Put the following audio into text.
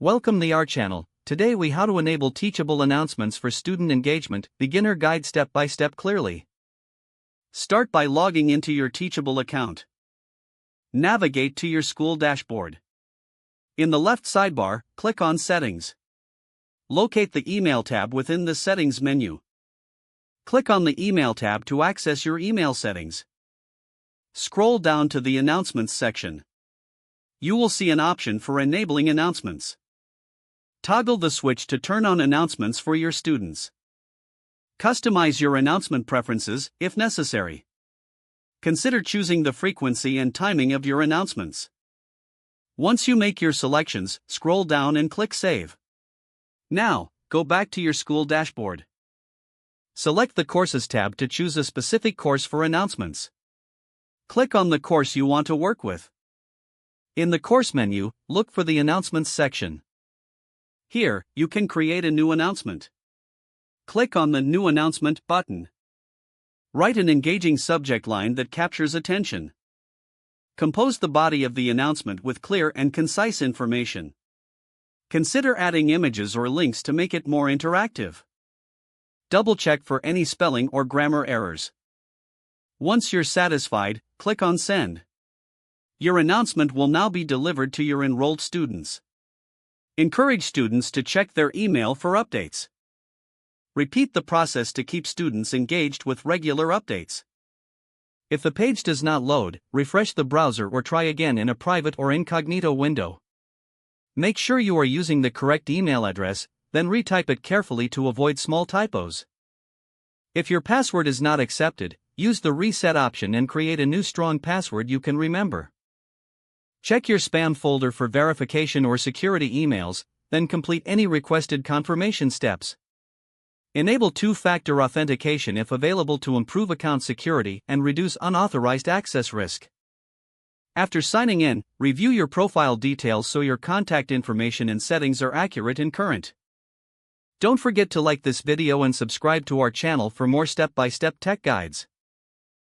Welcome to our channel. Today we how to enable teachable announcements for student engagement, beginner guide step by step clearly. Start by logging into your Teachable account. Navigate to your school dashboard. In the left sidebar, click on Settings. Locate the Email tab within the Settings menu. Click on the Email tab to access your email settings. Scroll down to the Announcements section. You will see an option for enabling announcements. Toggle the switch to turn on announcements for your students. Customize your announcement preferences if necessary. Consider choosing the frequency and timing of your announcements. Once you make your selections, scroll down and click Save. Now, go back to your school dashboard. Select the Courses tab to choose a specific course for announcements. Click on the course you want to work with. In the course menu, look for the Announcements section. Here, you can create a new announcement. Click on the New Announcement button. Write an engaging subject line that captures attention. Compose the body of the announcement with clear and concise information. Consider adding images or links to make it more interactive. Double-check for any spelling or grammar errors. Once you're satisfied, click on Send. Your announcement will now be delivered to your enrolled students. Encourage students to check their email for updates. Repeat the process to keep students engaged with regular updates. If the page does not load, refresh the browser or try again in a private or incognito window. Make sure you are using the correct email address, then retype it carefully to avoid small typos. If your password is not accepted, use the reset option and create a new strong password you can remember. Check your spam folder for verification or security emails, then complete any requested confirmation steps. Enable two-factor authentication if available to improve account security and reduce unauthorized access risk. After signing in, review your profile details so your contact information and settings are accurate and current. Don't forget to like this video and subscribe to our channel for more step-by-step tech guides.